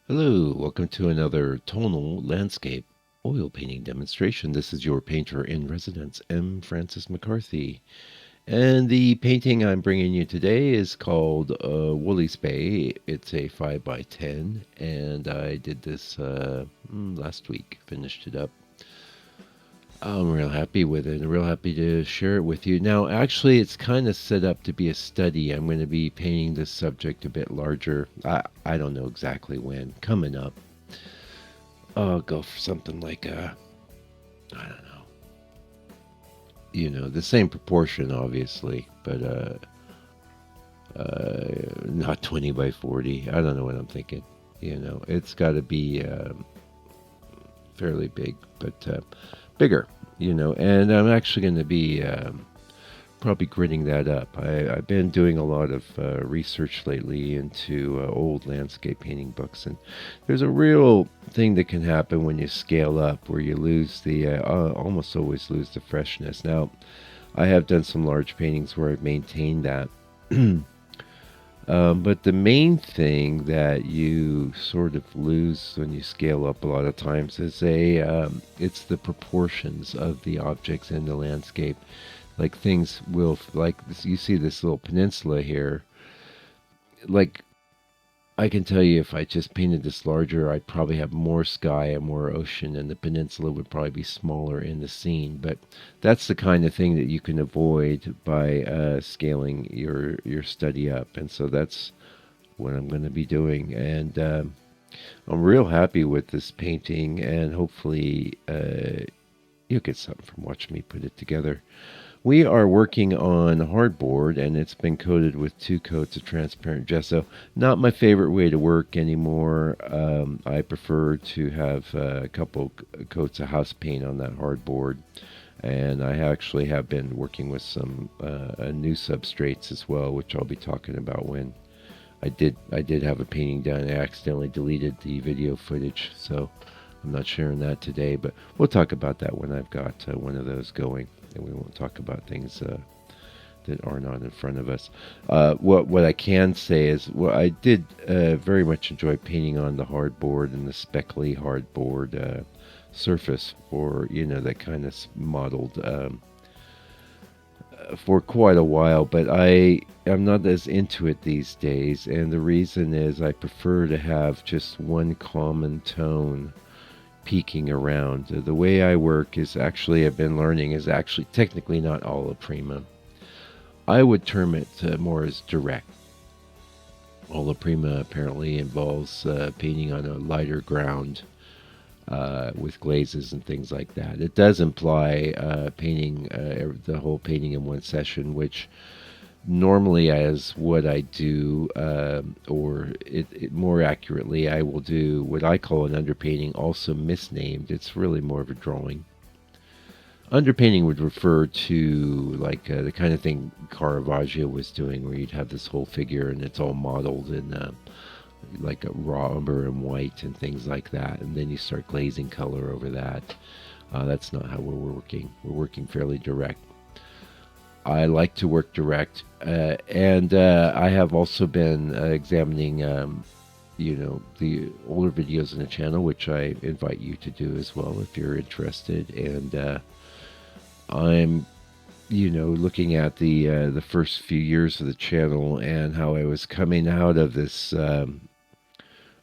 Hello, welcome to another tonal landscape oil painting demonstration. This is your painter in residence, M. Francis McCarthy. And the painting I'm bringing you today is called Woolly's Bay. It's a 5 by 10 and I did this last week, finished it up. I'm real happy with it and real happy to share it with you. Now, actually, it's kind of set up to be a study. I'm going to be painting this subject a bit larger. I don't know exactly when, coming up. I'll go for something like I don't know, the same proportion, obviously, but not 20 by 40. I don't know what I'm thinking. It's got to be fairly big, but bigger. And I'm actually going to be probably gritting that up. I've been doing a lot of research lately into old landscape painting books, and there's a real thing that can happen when you scale up where you lose almost always lose the freshness. Now, I have done some large paintings where I've maintained that. But the main thing that you sort of lose when you scale up a lot of times is it's the proportions of the objects in the landscape. Like things will, like you see this little peninsula here. Like I can tell you, if I just painted this larger, I'd probably have more sky and more ocean, and the peninsula would probably be smaller in the scene. But that's the kind of thing that you can avoid by scaling your study up, and so that's what I'm going to be doing. And I'm real happy with this painting, and hopefully you'll get something from watching me put it together. We are working on hardboard, and it's been coated with 2 coats of transparent gesso. Not my favorite way to work anymore. I prefer to have a couple coats of house paint on that hardboard. And I actually have been working with some new substrates as well, which I'll be talking about when I did have a painting done. I accidentally deleted the video footage, so I'm not sharing that today. But we'll talk about that when I've got one of those going, and we won't talk about things that are not in front of us. What I can say is, well, I did very much enjoy painting on the hardboard and the speckly hardboard surface for that kind of modeled for quite a while. But I am not as into it these days, and the reason is I prefer to have just one common tone peeking around. The way I work is actually, I've been learning, is actually technically not alla prima. I would term it more as direct. Alla prima apparently involves painting on a lighter ground with glazes and things like that. It does imply painting the whole painting in one session, which normally as what I do, or more accurately, I will do what I call an underpainting, also misnamed. It's really more of a drawing. Underpainting would refer to like the kind of thing Caravaggio was doing, where you'd have this whole figure and it's all modeled in like a raw umber and white and things like that, and then you start glazing color over that. That's not how we're working. We're working fairly direct. I like to work direct, and I have also been examining, the older videos on the channel, which I invite you to do as well if you're interested. And I'm, looking at the first few years of the channel and how I was coming out of this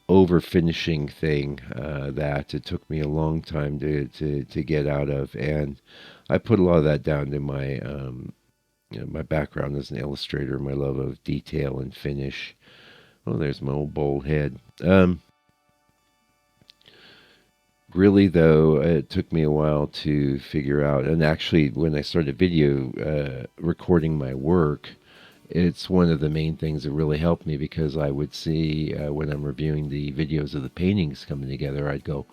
over finishing thing that it took me a long time to get out of, and I put a lot of that down to my background as an illustrator, my love of detail and finish. Oh, there's my old bald head. Really, though, it took me a while to figure out, and actually, when I started video recording my work, it's one of the main things that really helped me, because I would see when I'm reviewing the videos of the paintings coming together, I'd go,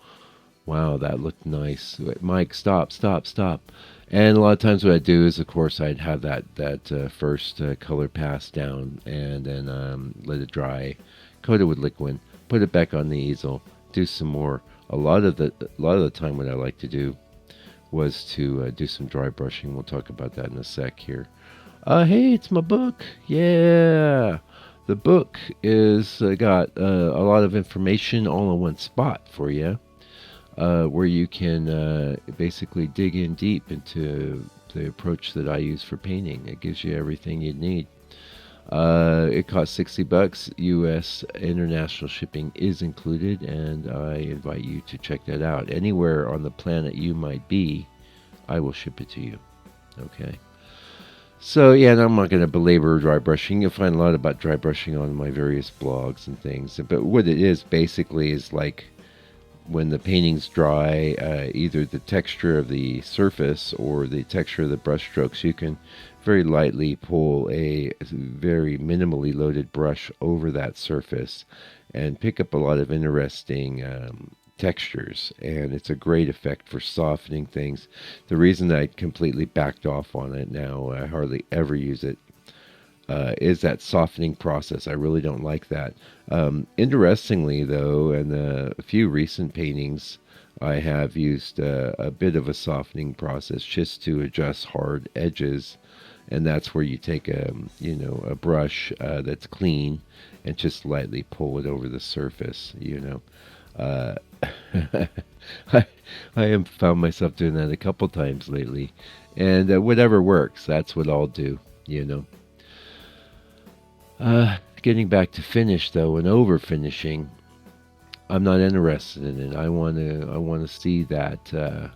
wow, that looked nice. Mike, stop, stop, stop. And a lot of times what I'd do is, of course, I'd have that first color pass down, and then let it dry, coat it with liquid, put it back on the easel, do some more. A lot of the time, what I like to do was to do some dry brushing. We'll talk about that in a sec here. Hey, it's my book. Yeah. The book is got a lot of information all in one spot for you, where you can basically dig in deep into the approach that I use for painting. It gives you everything you need. It costs $60 US. International shipping is included, and I invite you to check that out. Anywhere on the planet you might be, I will ship it to you. Okay. So yeah, and I'm not going to belabor dry brushing. You'll find a lot about dry brushing on my various blogs and things. But what it is basically is like when the painting's dry, either the texture of the surface or the texture of the brush strokes, you can very lightly pull a very minimally loaded brush over that surface and pick up a lot of interesting textures. And it's a great effect for softening things. The reason I completely backed off on it now, I hardly ever use it, is that softening process. I really don't like that. Interestingly, though, in a few recent paintings, I have used a bit of a softening process just to adjust hard edges, and that's where you take a brush that's clean and just lightly pull it over the surface. I, I have found myself doing that a couple times lately, and whatever works, that's what I'll do. You know. Getting back to finish though, and over finishing, I'm not interested in it. I want to see that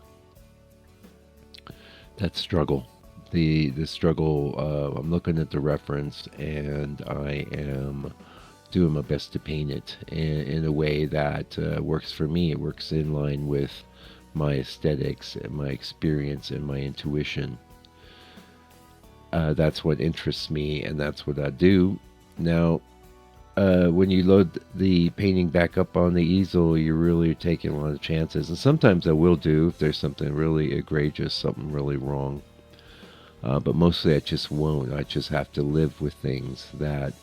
struggle, the struggle. I'm looking at the reference, and I am doing my best to paint it in a way that works for me. It works in line with my aesthetics and my experience and my intuition. That's what interests me, and that's what I do. Now, when you load the painting back up on the easel, you're really taking a lot of chances. And sometimes I will do if there's something really egregious, something really wrong. But mostly I just won't. I just have to live with things that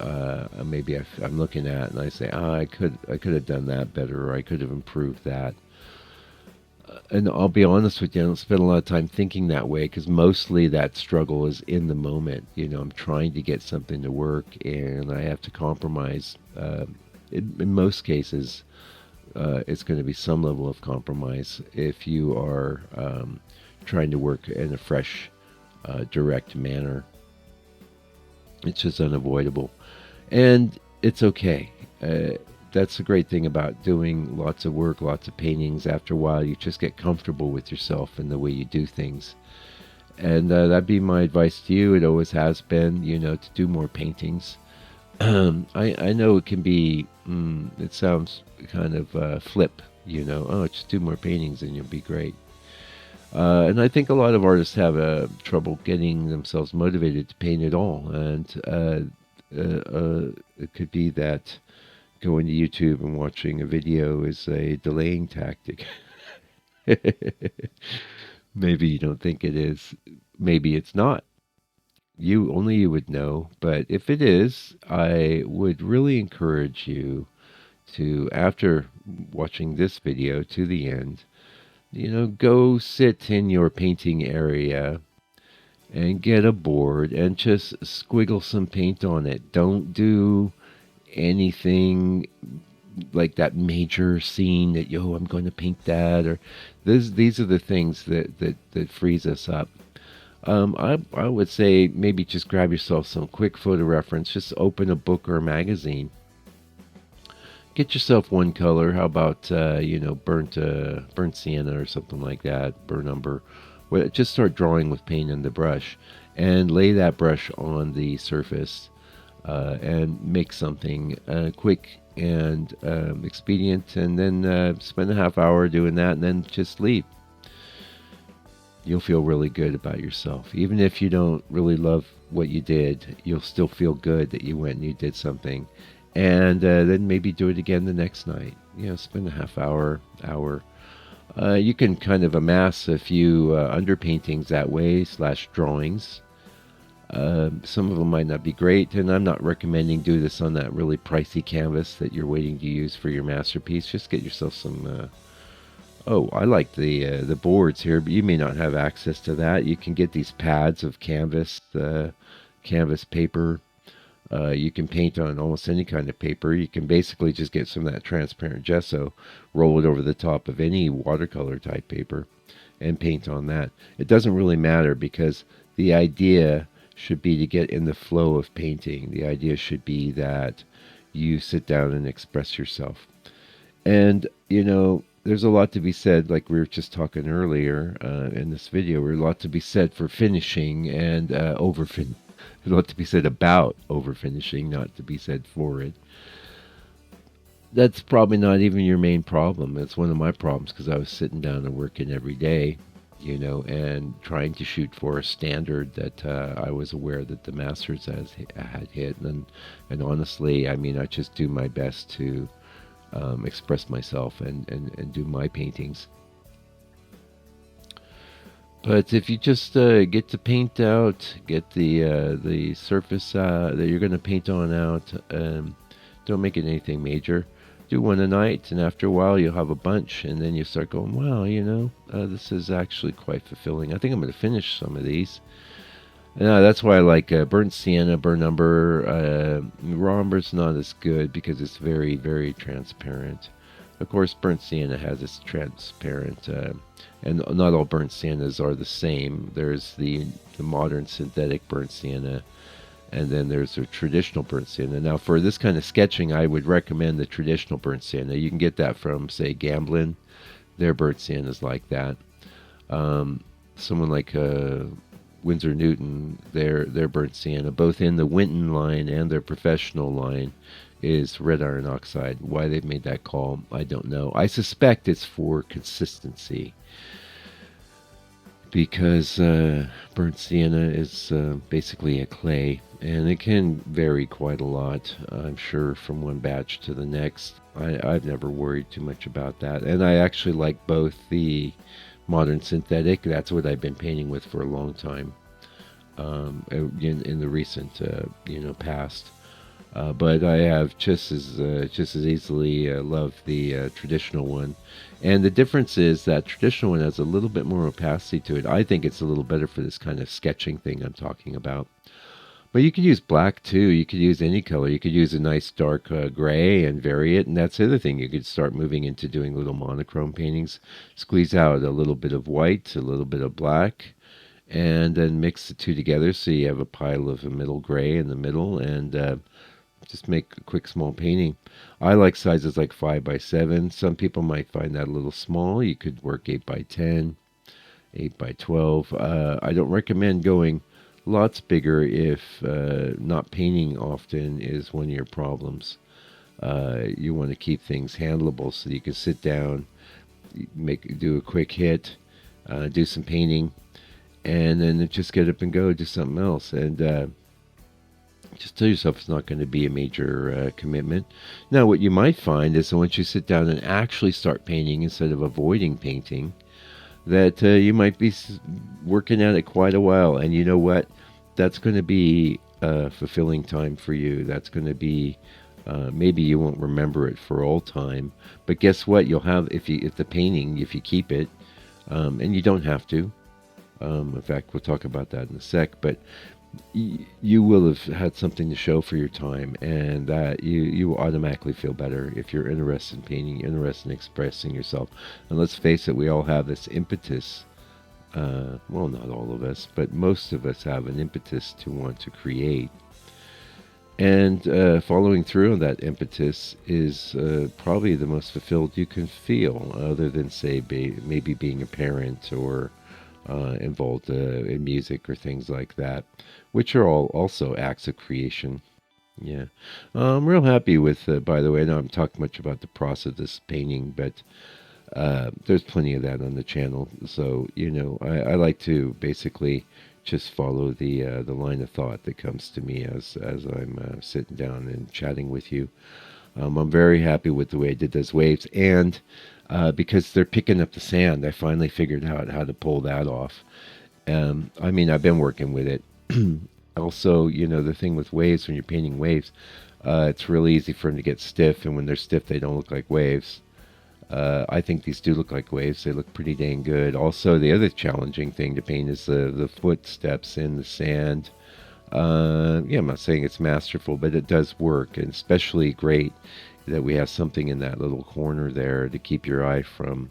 maybe I'm looking at, and I say, I could have done that better, or I could have improved that. And I'll be honest with you, I don't spend a lot of time thinking that way, because mostly that struggle is in the moment. I'm trying to get something to work, and I have to compromise. In most cases, it's going to be some level of compromise if you are trying to work in a fresh, direct manner. It's just unavoidable, and it's okay. That's the great thing about doing lots of work, lots of paintings. After a while, you just get comfortable with yourself and the way you do things. And that'd be my advice to you. It always has been, to do more paintings. I know it can be, it sounds kind of flip, just do more paintings and you'll be great. And I think a lot of artists have trouble getting themselves motivated to paint at all. And it could be that going to YouTube and watching a video is a delaying tactic. Maybe you don't think it is. Maybe it's not. You would know. But if it is, I would really encourage you to, after watching this video to the end, go sit in your painting area and get a board and just squiggle some paint on it. Don't do anything like that major scene that I'm going to paint that, or these are the things that frees us up. I would say maybe just grab yourself some quick photo reference. Just open a book or a magazine. Get yourself one color. How about burnt sienna or something like that, burnt umber. Just start drawing with paint and the brush, and lay that brush on the surface. And make something quick and expedient, and then spend a half hour doing that, and then just leave. You'll feel really good about yourself. Even if you don't really love what you did, you'll still feel good that you went and you did something. And then maybe do it again the next night. Spend a half hour. You can kind of amass a few underpaintings that way, / drawings. Some of them might not be great, and I'm not recommending do this on that really pricey canvas that you're waiting to use for your masterpiece. Just get yourself some. I like the boards here, but you may not have access to that. You can get these pads of canvas paper. You can paint on almost any kind of paper. You can basically just get some of that transparent gesso, roll it over the top of any watercolor type paper, and paint on that. It doesn't really matter because the idea should be to get in the flow of painting. The idea should be that you sit down and express yourself. And, there's a lot to be said, like we were just talking earlier in this video, there's a lot to be said for finishing and overfin. There's a lot to be said about overfinishing, not to be said for it. That's probably not even your main problem. It's one of my problems because I was sitting down and working every day, and trying to shoot for a standard that I was aware that the masters had hit. And honestly, I mean, I just do my best to express myself and do my paintings. But if you just get the paint out, get the surface that you're going to paint on out, don't make it anything major. Do one a night, and after a while you'll have a bunch, and then you start going, wow, this is actually quite fulfilling. I think I'm going to finish some of these. That's why I like burnt sienna, burnt umber. Raw umber's not as good because it's very, very transparent. Of course, burnt sienna has its transparent, and not all burnt siennas are the same. There's the modern synthetic burnt sienna, and then there's a traditional burnt sienna. Now, for this kind of sketching, I would recommend the traditional burnt sienna. You can get that from, say, Gamblin. Their burnt sienna is like that. Someone like Winsor Newton, their burnt sienna, both in the Winton line and their professional line, is red iron oxide. Why they've made that call, I don't know. I suspect it's for consistency, because burnt sienna is basically a clay, and it can vary quite a lot, I'm sure, from one batch to the next. I've never worried too much about that, and I actually like both the modern synthetic. That's what I've been painting with for a long time, in the recent past. But I have just as easily loved the traditional one, and the difference is that traditional one has a little bit more opacity to it. I think it's a little better for this kind of sketching thing I'm talking about. But you could use black too. You could use any color. You could use a nice dark gray and vary it. And that's the other thing. You could start moving into doing little monochrome paintings. Squeeze out a little bit of white, a little bit of black, and then mix the two together so you have a pile of a middle gray in the middle, and just make a quick small painting. I like sizes like 5x7. Some people might find that a little small. You could work 8x10, 8x12. I don't recommend going lots bigger if not painting often is one of your problems. You want to keep things handleable so that you can sit down, do a quick hit, do some painting, and then just get up and go do something else. And just tell yourself it's not going to be a major commitment. Now, what you might find is that once you sit down and actually start painting instead of avoiding painting, that you might be working at it quite a while. And you know what? That's going to be a fulfilling time for you. That's going to be, maybe you won't remember it for all time, but guess what? You'll have, if the painting, if you keep it, and you don't have to. In fact, we'll talk about that in a sec, but you will have had something to show for your time, and that you will automatically feel better if you're interested in painting, interested in expressing yourself. And let's face it, we all have this impetus. Well, not all of us, but most of us have an impetus to want to create. And following through on that impetus is probably the most fulfilled you can feel, other than, say, maybe being a parent or involved in music or things like that, which are all also acts of creation. Yeah. I'm real happy with, by the way, I know I'm talking much about the process of this painting, but there's plenty of that on the channel. So, I like to basically just follow the line of thought that comes to me as I'm sitting down and chatting with you. I'm very happy with the way I did those waves, and because they're picking up the sand, I finally figured out how to pull that off. I mean, I've been working with it. Also, the thing with waves, when you're painting waves, it's really easy for them to get stiff, and when they're stiff, they don't look like waves. I think these do look like waves. They look pretty dang good. Also, the other challenging thing to paint is the footsteps in the sand. Yeah, I'm not saying it's masterful, but it does work, and especially great that we have something in that little corner there to keep your eye from,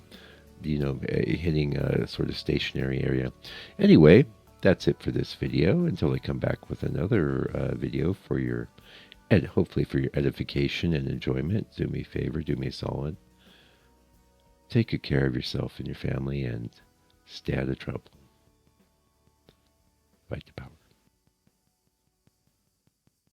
hitting a sort of stationary area. Anyway, that's it for this video. Until I come back with another video for your, hopefully for your edification and enjoyment. Do me a favor, do me a solid. Take good care of yourself and your family, and stay out of trouble. Fight the power.